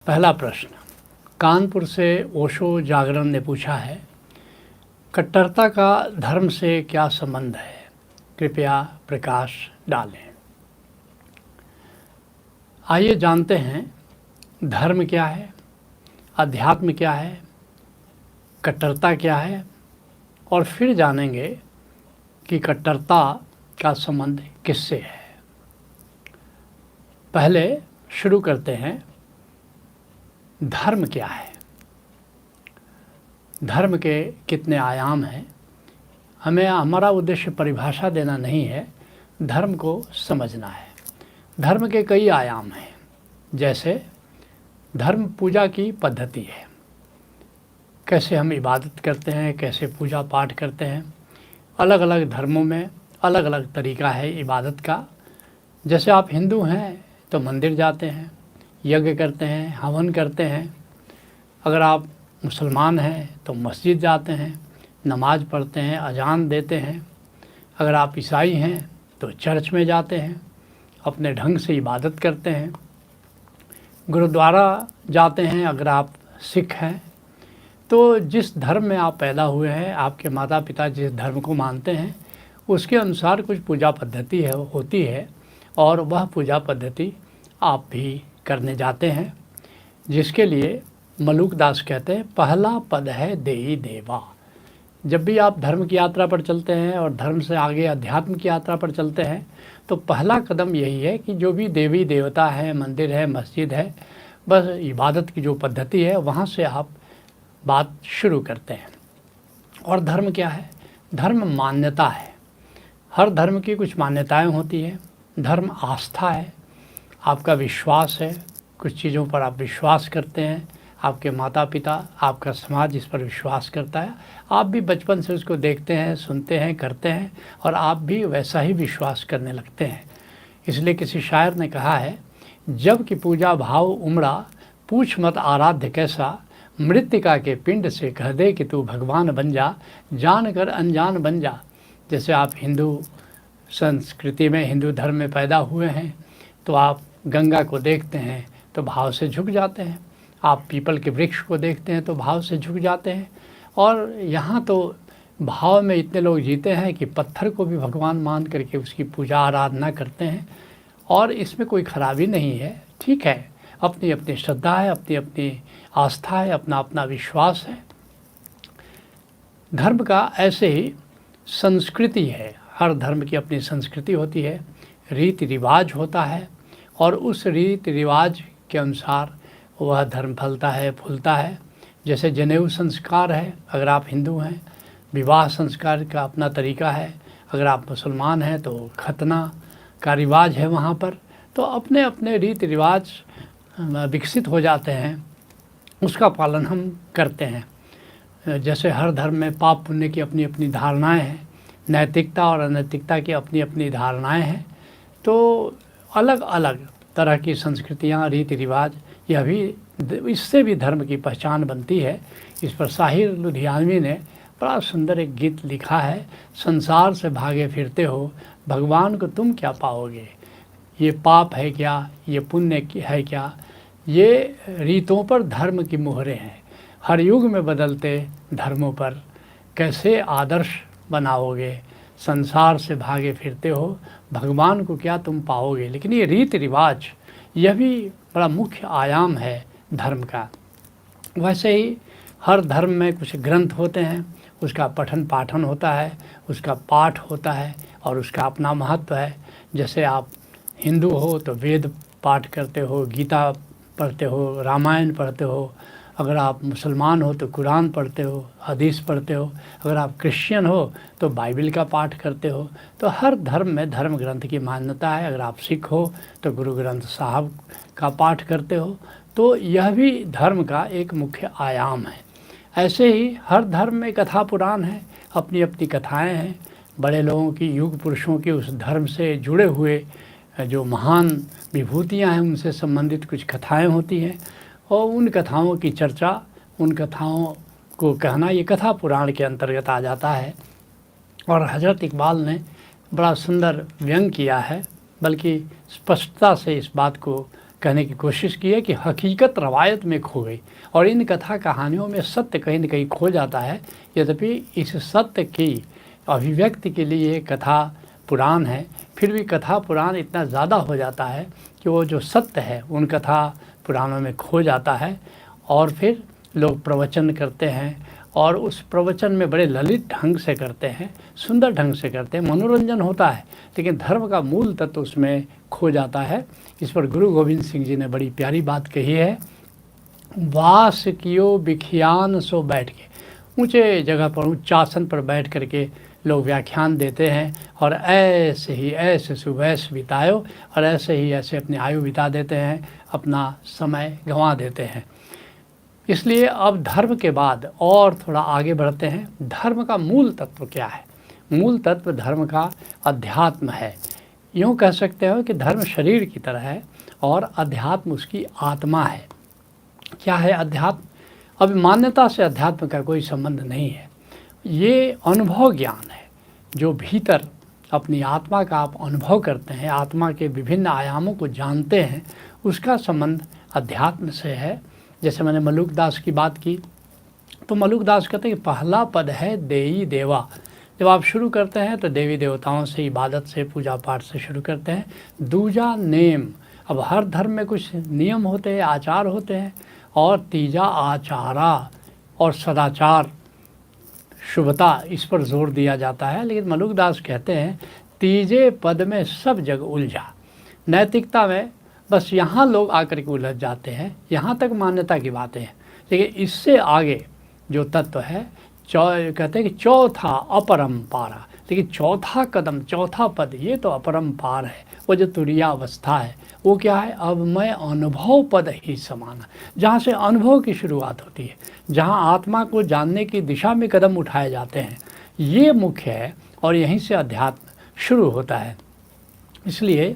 पहला प्रश्न कानपुर से ओशो जागरण ने पूछा है, कट्टरता का धर्म से क्या संबंध है? कृपया प्रकाश डालें। आइए जानते हैं धर्म क्या है, अध्यात्म क्या है, कट्टरता क्या है और फिर जानेंगे कि कट्टरता का संबंध किससे है। पहले शुरू करते हैं, धर्म क्या है? धर्म के कितने आयाम हैं? हमारा उद्देश्य परिभाषा देना नहीं है, धर्म को समझना है। धर्म के कई आयाम हैं, जैसे धर्म पूजा की पद्धति है, कैसे हम इबादत करते हैं, कैसे पूजा पाठ करते हैं। अलग अलग धर्मों में अलग अलग तरीका है इबादत का। जैसे आप हिंदू हैं तो मंदिर जाते हैं, यज्ञ करते हैं, हवन करते हैं। अगर आप मुसलमान हैं तो मस्जिद जाते हैं, नमाज़ पढ़ते हैं, अजान देते हैं। अगर आप ईसाई हैं तो चर्च में जाते हैं, अपने ढंग से इबादत करते हैं, गुरुद्वारा जाते हैं। अगर आप सिख हैं तो जिस धर्म में आप पैदा हुए हैं, आपके माता पिता जिस धर्म को मानते हैं, उसके अनुसार कुछ पूजा पद्धति होती है और वह पूजा पद्धति आप भी करने जाते हैं, जिसके लिए मलूक दास कहते हैं, पहला पद है देई देवा। जब भी आप धर्म की यात्रा पर चलते हैं और धर्म से आगे अध्यात्म की यात्रा पर चलते हैं तो पहला कदम यही है कि जो भी देवी देवता है, मंदिर है, मस्जिद है, बस इबादत की जो पद्धति है वहाँ से आप बात शुरू करते हैं। और धर्म क्या है? धर्म मान्यता है। हर धर्म की कुछ मान्यताएं होती हैं। धर्म आस्था है, आपका विश्वास है, कुछ चीज़ों पर आप विश्वास करते हैं, आपके माता पिता, आपका समाज इस पर विश्वास करता है, आप भी बचपन से उसको देखते हैं, सुनते हैं, करते हैं और आप भी वैसा ही विश्वास करने लगते हैं। इसलिए किसी शायर ने कहा है, जब कि पूजा भाव उमड़ा, पूछ मत आराध्य कैसा, मृत्तिका के पिंड से कह दे कि तू भगवान बन जा, जान कर अनजान बन जा। जैसे आप हिंदू संस्कृति में, हिंदू धर्म में पैदा हुए हैं तो आप गंगा को देखते हैं तो भाव से झुक जाते हैं, आप पीपल के वृक्ष को देखते हैं तो भाव से झुक जाते हैं। और यहाँ तो भाव में इतने लोग जीते हैं कि पत्थर को भी भगवान मान करके उसकी पूजा आराधना करते हैं और इसमें कोई खराबी नहीं है। ठीक है, अपनी अपनी श्रद्धा है, अपनी अपनी आस्था है, अपना अपना विश्वास है। धर्म का ऐसे ही संस्कृति है, हर धर्म की अपनी संस्कृति होती है, रीति रिवाज होता है और उस रीति रिवाज के अनुसार वह धर्म फलता है, फूलता है। जैसे जनेऊ संस्कार है अगर आप हिंदू हैं, विवाह संस्कार का अपना तरीका है। अगर आप मुसलमान हैं तो खतना का रिवाज है वहाँ पर। तो अपने अपने रीति रिवाज विकसित हो जाते हैं, उसका पालन हम करते हैं। जैसे हर धर्म में पाप पुण्य की अपनी अपनी धारणाएं हैं, नैतिकता और अनैतिकता की अपनी अपनी धारणाएं हैं। तो अलग अलग तरह की संस्कृतियाँ, रीति रिवाज, यह भी, इससे भी धर्म की पहचान बनती है। इस पर साहिर लुधियानवी ने बड़ा सुंदर एक गीत लिखा है, संसार से भागे फिरते हो, भगवान को तुम क्या पाओगे। ये पाप है क्या, ये पुण्य है क्या, ये रीतों पर धर्म की मोहरें हैं। हर युग में बदलते धर्मों पर कैसे आदर्श बनाओगे, संसार से भागे फिरते हो, भगवान को क्या तुम पाओगे। लेकिन ये रीति रिवाज, यह भी बड़ा मुख्य आयाम है धर्म का। वैसे ही हर धर्म में कुछ ग्रंथ होते हैं, उसका पठन पाठन होता है, उसका पाठ होता है और उसका अपना महत्व है। जैसे आप हिंदू हो तो वेद पाठ करते हो, गीता पढ़ते हो, रामायण पढ़ते हो। अगर आप मुसलमान हो तो कुरान पढ़ते हो, हदीस पढ़ते हो। अगर आप क्रिश्चियन हो तो बाइबल का पाठ करते हो। तो हर धर्म में धर्म ग्रंथ की मान्यता है। अगर आप सिख हो तो गुरु ग्रंथ साहब का पाठ करते हो। तो यह भी धर्म का एक मुख्य आयाम है। ऐसे ही हर धर्म में कथा पुराण है, अपनी अपनी कथाएं हैं। बड़े लोगों की, युग पुरुषों की, उस धर्म से जुड़े हुए जो महान विभूतियाँ हैं उनसे संबंधित कुछ कथाएँ होती हैं और उन कथाओं की चर्चा, उन कथाओं को कहना, ये कथा पुराण के अंतर्गत आ जाता है। और हज़रत इकबाल ने बड़ा सुंदर व्यंग किया है, बल्कि स्पष्टता से इस बात को कहने की कोशिश की है कि हकीकत रवायत में खो गई और इन कथा कहानियों में सत्य कहीं न कहीं खो जाता है। यद्यपि इस सत्य की अभिव्यक्ति के लिए कथा पुराण है, फिर भी कथा पुराण इतना ज़्यादा हो जाता है कि वो जो सत्य है उन कथा पुराणों में खो जाता है और फिर लोग प्रवचन करते हैं और उस प्रवचन में बड़े ललित ढंग से करते हैं, सुंदर ढंग से करते हैं, मनोरंजन होता है, लेकिन धर्म का मूल तत्व उसमें खो जाता है। इस पर गुरु गोविंद सिंह जी ने बड़ी प्यारी बात कही है, वास कियो बिखियान सो बैठ के। ऊंचे जगह पर उच्चासन पर बैठ करके लोग व्याख्यान देते हैं और ऐसे ही ऐसे सुबह बितायो और ऐसे ही ऐसे अपनी आयु बिता देते हैं, अपना समय गंवा देते हैं। इसलिए अब धर्म के बाद और थोड़ा आगे बढ़ते हैं। धर्म का मूल तत्व क्या है? मूल तत्व धर्म का अध्यात्म है। यूँ कह सकते हो कि धर्म शरीर की तरह है और अध्यात्म उसकी आत्मा है। क्या है अध्यात्म? अब मान्यता से अध्यात्म का कोई संबंध नहीं है, ये अनुभव ज्ञान है। जो भीतर अपनी आत्मा का आप अनुभव करते हैं, आत्मा के विभिन्न आयामों को जानते हैं, उसका संबंध अध्यात्म से है। जैसे मैंने मलुकदास की बात की तो मलुकदास कहते हैं कि पहला पद है देई देवा। जब आप शुरू करते हैं तो देवी देवताओं से, इबादत से, पूजा पाठ से शुरू करते हैं। दूजा नेम, अब हर धर्म में कुछ नियम होते हैं, आचार होते हैं। और तीजा आचारा और सदाचार, शुभता, इस पर जोर दिया जाता है। लेकिन मलुकदास कहते हैं तीजे पद में सब जग उलझा। नैतिकता में बस यहाँ लोग आकर के उलझ जाते हैं, यहाँ तक मान्यता की बातें हैं। लेकिन इससे आगे जो तत्व है, कहते हैं कि चौथा अपरंपारा। लेकिन चौथा कदम, चौथा पद, ये तो अपरंपार है। वो जो तुरीय अवस्था है वो क्या है? अब मैं अनुभव पद ही समाना, जहाँ से अनुभव की शुरुआत होती है, जहाँ आत्मा को जानने की दिशा में कदम उठाए जाते हैं, ये मुख्य है और यहीं से अध्यात्म शुरू होता है। इसलिए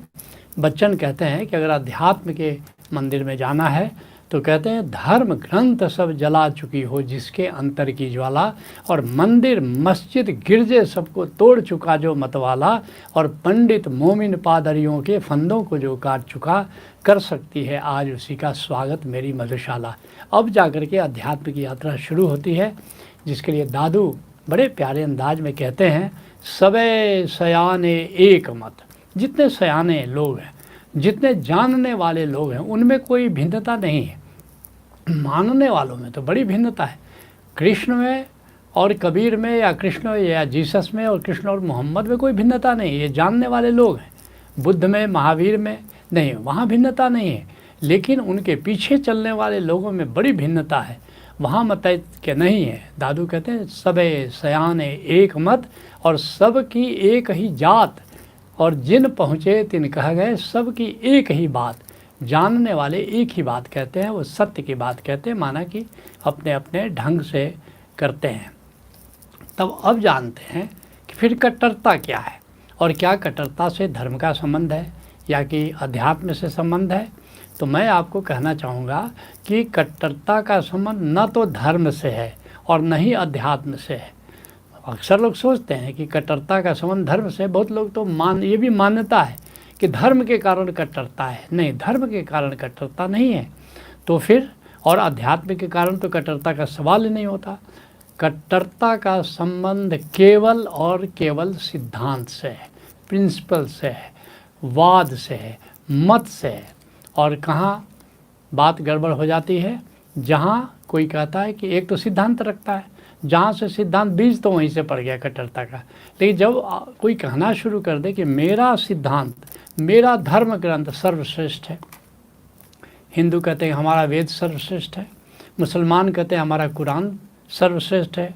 बच्चन कहते हैं कि अगर अध्यात्म के मंदिर में जाना है तो कहते हैं धर्म ग्रंथ सब जला चुकी हो जिसके अंतर की ज्वाला, और मंदिर मस्जिद गिरजे सबको तोड़ चुका जो मतवाला, और पंडित मोमिन पादरियों के फंदों को जो काट चुका, कर सकती है आज उसी का स्वागत मेरी मधुशाला। अब जाकर के अध्यात्म की यात्रा शुरू होती है, जिसके लिए दादू बड़े प्यारे अंदाज में कहते हैं, सबे सयाने एक मत। जितने सयाने लोग हैं, जितने जानने वाले लोग हैं, उनमें कोई भिन्नता नहीं है। मानने वालों में तो बड़ी भिन्नता है। कृष्ण में और कबीर में, या कृष्ण या जीसस में और कृष्ण और मोहम्मद में कोई भिन्नता नहीं, ये जानने वाले लोग हैं। बुद्ध में, महावीर में नहीं, वहाँ भिन्नता नहीं है। लेकिन उनके पीछे चलने वाले लोगों में बड़ी भिन्नता है, वहाँ मत के नहीं है। दादू कहते हैं सबे सयाने एक मत, और सब की एक ही जात, और जिन पहुँचे तिन कह गए सब की एक ही बात। जानने वाले एक ही बात कहते हैं, वो सत्य की बात कहते हैं, माना कि अपने अपने ढंग से करते हैं। तब अब जानते हैं कि फिर कट्टरता क्या है, और क्या कट्टरता से धर्म का संबंध है या कि अध्यात्म से संबंध है। तो मैं आपको कहना चाहूँगा कि कट्टरता का संबंध न तो धर्म से है और न ही अध्यात्म से है। अक्सर लोग सोचते हैं कि कट्टरता का संबंध धर्म से, बहुत लोग तो ये भी मान्यता है कि धर्म के कारण कट्टरता है। नहीं, धर्म के कारण कट्टरता नहीं है। तो फिर और अध्यात्म के कारण तो कट्टरता का सवाल ही नहीं होता। कट्टरता का संबंध केवल और केवल सिद्धांत से है, प्रिंसिपल से है, वाद से है, मत से है। और कहाँ बात गड़बड़ हो जाती है? जहाँ कोई कहता है कि एक तो सिद्धांत रखता है, जहाँ से सिद्धांत बीज तो वहीं से पड़ गया कट्टरता का। लेकिन जब कोई कहना शुरू कर दे कि मेरा सिद्धांत, मेरा धर्म ग्रंथ सर्वश्रेष्ठ है, हिंदू कहते हैं हमारा वेद सर्वश्रेष्ठ है, मुसलमान कहते हैं हमारा कुरान सर्वश्रेष्ठ है,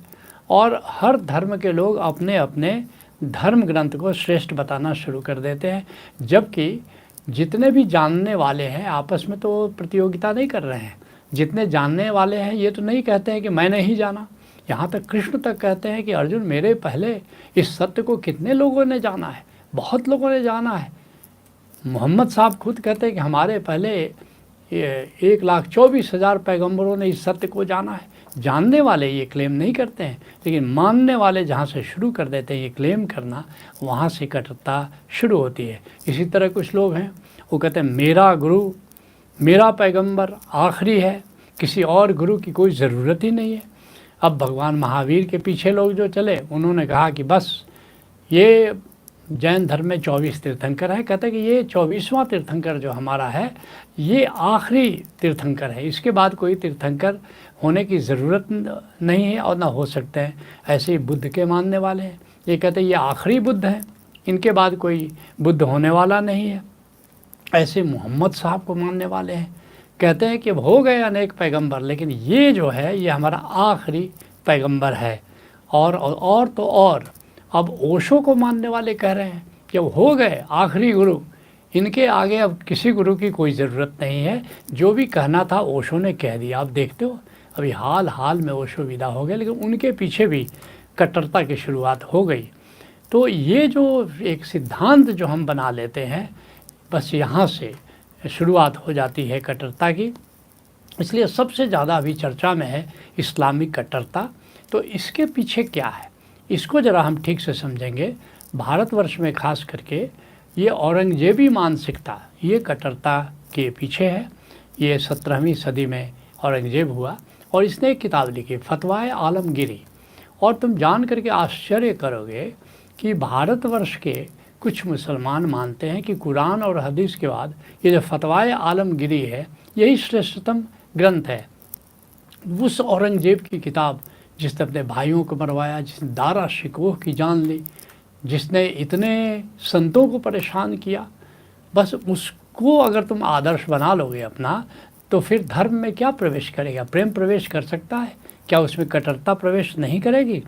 और हर धर्म के लोग अपने अपने धर्म ग्रंथ को श्रेष्ठ बताना शुरू कर देते हैं। जबकि जितने भी जानने वाले हैं आपस में तो प्रतियोगिता नहीं कर रहे हैं। जितने जानने वाले हैं ये तो नहीं कहते हैं कि मैंने ही जाना। यहाँ तक कृष्ण तक कहते हैं कि अर्जुन मेरे पहले इस सत्य को कितने लोगों ने जाना है, बहुत लोगों ने जाना है। मोहम्मद साहब खुद कहते हैं कि हमारे पहले 1,24,000 पैगंबरों ने इस सत्य को जाना है। जानने वाले ये क्लेम नहीं करते हैं, लेकिन मानने वाले जहाँ से शुरू कर देते हैं ये क्लेम करना, वहाँ से कट्टरता शुरू होती है। इसी तरह कुछ लोग हैं वो कहते हैं मेरा गुरु मेरा पैगंबर आखिरी है, किसी और गुरु की कोई ज़रूरत ही नहीं है। अब भगवान महावीर के पीछे लोग जो चले, उन्होंने कहा कि बस ये जैन धर्म में 24 तीर्थंकर है, कहते हैं कि ये 24वां तीर्थंकर जो हमारा है ये आखिरी तीर्थंकर है, इसके बाद कोई तीर्थंकर होने की ज़रूरत नहीं है और ना हो सकते हैं। ऐसे ही बुद्ध के मानने वाले हैं, ये कहते हैं ये आखिरी बुद्ध है, इनके बाद कोई बुद्ध होने वाला नहीं है। ऐसे मोहम्मद साहब को मानने वाले हैं, कहते हैं कि हो गए अनेक पैगंबर, लेकिन ये जो है ये हमारा आखिरी पैगंबर है। और तो और अब ओशो को मानने वाले कह रहे हैं कि हो गए आखिरी गुरु, इनके आगे अब किसी गुरु की कोई ज़रूरत नहीं है, जो भी कहना था ओशो ने कह दिया। आप देखते हो अभी हाल हाल में ओशो विदा हो गए, लेकिन उनके पीछे भी कट्टरता की शुरुआत हो गई। तो ये जो एक सिद्धांत जो हम बना लेते हैं, बस यहाँ से शुरुआत हो जाती है कट्टरता की। इसलिए सबसे ज़्यादा अभी चर्चा में है इस्लामिक कट्टरता। तो इसके पीछे क्या है, इसको ज़रा हम ठीक से समझेंगे। भारतवर्ष में खास करके ये औरंगजेबी मानसिकता ये कट्टरता के पीछे है। ये 17वीं सदी में औरंगजेब हुआ और इसने एक किताब लिखी, फतवाए आलमगीरी। और तुम जान करके आश्चर्य करोगे कि भारतवर्ष के कुछ मुसलमान मानते हैं कि कुरान और हदीस के बाद ये जो फतवाए आलमगीरी है यही श्रेष्ठतम ग्रंथ है। उस औरंगजेब की किताब जिसने अपने भाइयों को मरवाया, जिसने दारा शिकोह की जान ली, जिसने इतने संतों को परेशान किया, बस उसको अगर तुम आदर्श बना लोगे अपना, तो फिर धर्म में क्या प्रवेश करेगा? प्रेम प्रवेश कर सकता है क्या? उसमें कट्टरता प्रवेश नहीं करेगी।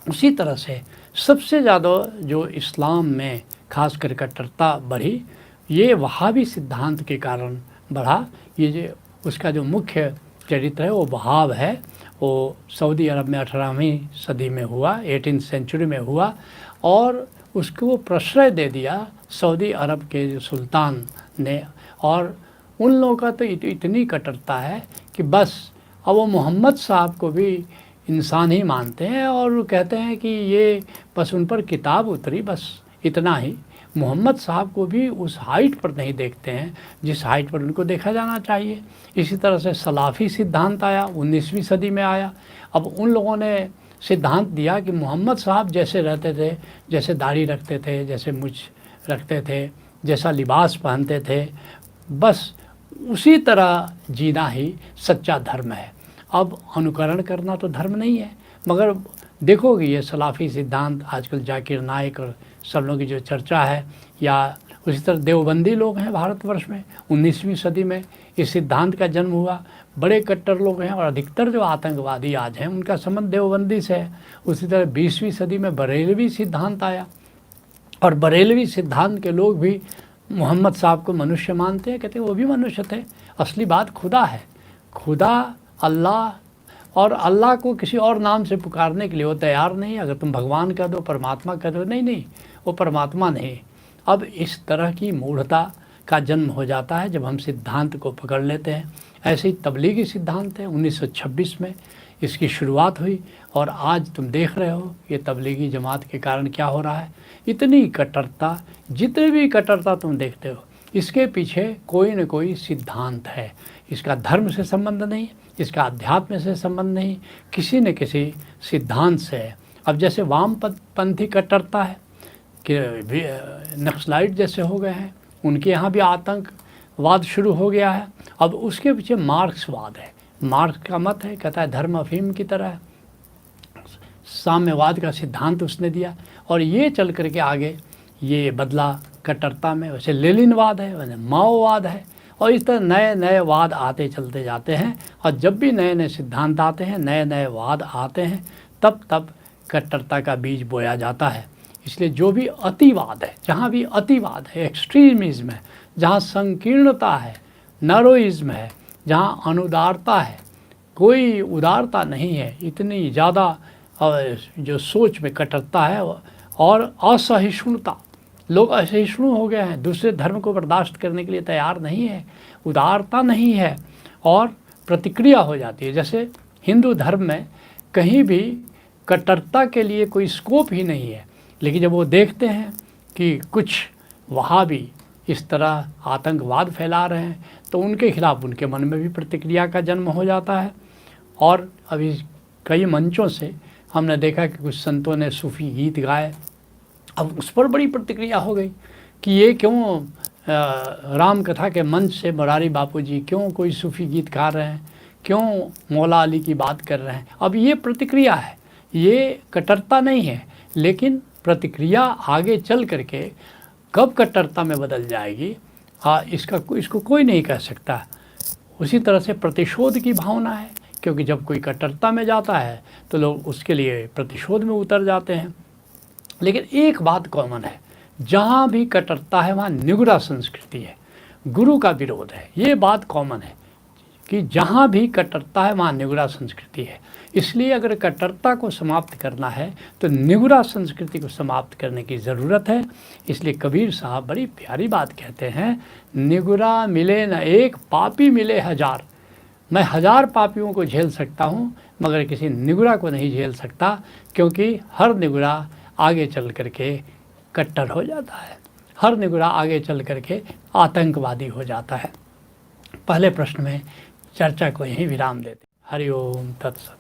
उसी तरह से सबसे ज़्यादा जो इस्लाम में खास कर कट्टरता बढ़ी, ये वहाबी सिद्धांत के कारण बढ़ा। ये जो उसका जो मुख्य चरित्र है वो वहाब है। वो सऊदी अरब में 18वीं सदी में हुआ, 18th सेंचुरी में हुआ, और उसको प्रश्रय दे दिया सऊदी अरब के जो सुल्तान ने। और उन लोगों का तो इतनी कट्टरता है कि बस अब वो मोहम्मद साहब को भी इंसान ही मानते हैं और कहते हैं कि ये बस उन पर किताब उतरी, बस इतना ही। मोहम्मद साहब को भी उस हाइट पर नहीं देखते हैं जिस हाइट पर उनको देखा जाना चाहिए। इसी तरह से सलाफ़ी सिद्धांत आया, 19वीं सदी में आया। अब उन लोगों ने सिद्धांत दिया कि मोहम्मद साहब जैसे रहते थे, जैसे दाढ़ी रखते थे, जैसे मूंछ रखते थे, जैसा लिबास पहनते थे, बस उसी तरह जीना ही सच्चा धर्म है। अब अनुकरण करना तो धर्म नहीं है। मगर देखोगे ये सलाफ़ी सिद्धांत आजकल जाकिर नाइक और सब लोगों की जो चर्चा है, या उसी तरह देवबंदी लोग हैं भारतवर्ष में, 19वीं सदी में इस सिद्धांत का जन्म हुआ। बड़े कट्टर लोग हैं और अधिकतर जो आतंकवादी आज हैं उनका संबंध देवबंदी से है। उसी तरह 20वीं सदी में बरेलवी सिद्धांत आया और बरेलवी सिद्धांत के लोग भी मोहम्मद साहब को मनुष्य मानते हैं, कहते हैं वो भी मनुष्य थे। असली बात खुदा है, खुदा अल्लाह, और अल्लाह को किसी और नाम से पुकारने के लिए वो तैयार नहीं। अगर तुम भगवान कह दो, परमात्मा कह दो, नहीं, वो परमात्मा नहीं। अब इस तरह की मूढ़ता का जन्म हो जाता है जब हम सिद्धांत को पकड़ लेते हैं। ऐसे ही तबलीगी सिद्धांत है, 1926 में इसकी शुरुआत हुई और आज तुम देख रहे हो ये तबलीगी जमात के कारण क्या हो रहा है। इतनी कट्टरता, जितनी भी कट्टरता तुम देखते हो, इसके पीछे कोई न कोई सिद्धांत है। इसका धर्म से संबंध नहीं, इसका अध्यात्म से संबंध नहीं, किसी न किसी सिद्धांत से है। अब जैसे वामपंथी कट्टरता है कि नक्सलाइट जैसे हो गए हैं, उनके यहाँ भी आतंकवाद शुरू हो गया है। अब उसके पीछे मार्क्सवाद है। मार्क्स का मत है, कहता है धर्म अफीम की तरह है, साम्यवाद का सिद्धांत उसने दिया और ये चल करके आगे ये बदला कट्टरता में। वैसे लेनिनवाद है, वैसे माओवाद है, और इस तरह नए नए वाद आते चलते जाते हैं। और जब भी नए नए सिद्धांत आते हैं, नए नए वाद आते हैं, तब तब कट्टरता का बीज बोया जाता है। इसलिए जो भी अतिवाद है, जहाँ भी अतिवाद है, एक्सट्रीमिज्म है, जहाँ संकीर्णता है, नरोइज्म है, जहाँ अनुदारता है, कोई उदारता नहीं है, इतनी ज़्यादा जो सोच में कट्टरता है और असहिष्णुता, लोग असहिष्णु हो गए हैं, दूसरे धर्म को बर्दाश्त करने के लिए तैयार नहीं है, उदारता नहीं है और प्रतिक्रिया हो जाती है। जैसे हिंदू धर्म में कहीं भी कट्टरता के लिए कोई स्कोप ही नहीं है, लेकिन जब वो देखते हैं कि कुछ वहाबी इस तरह आतंकवाद फैला रहे हैं, तो उनके खिलाफ उनके मन में भी प्रतिक्रिया का जन्म हो जाता है। और अभी कई मंचों से हमने देखा कि कुछ संतों ने सूफ़ी गीत गाए, अब उस पर बड़ी प्रतिक्रिया हो गई कि ये क्यों राम कथा के मंच से मुरारी बापू जी क्यों कोई सूफ़ी गीत गा रहे हैं, क्यों मौला अली की बात कर रहे हैं। अब ये प्रतिक्रिया है, ये कट्टरता नहीं है, लेकिन प्रतिक्रिया आगे चल करके कब कट्टरता में बदल जाएगी इसको कोई नहीं कह सकता। उसी तरह से प्रतिशोध की भावना है, क्योंकि जब कोई कट्टरता में जाता है तो लोग उसके लिए प्रतिशोध में उतर जाते हैं। लेकिन एक बात कॉमन है, जहाँ भी कट्टरता है वहाँ निगुरा संस्कृति है, गुरु का विरोध है। ये बात कॉमन है कि जहाँ भी कट्टरता है वहाँ निगुरा संस्कृति है। इसलिए अगर कट्टरता को समाप्त करना है तो निगुरा संस्कृति को समाप्त करने की ज़रूरत है। इसलिए कबीर साहब बड़ी प्यारी बात कहते हैं, निगुरा मिले न एक, पापी मिले हजार। मैं 1000 पापियों को झेल सकता हूँ, मगर किसी निगुरा को नहीं झेल सकता, क्योंकि हर निगुरा आगे चल करके कट्टर हो जाता है, हर निगुरा आगे चल करके आतंकवादी हो जाता है। पहले प्रश्न में चर्चा को यहीं विराम देते। हरि ओम तत्सत।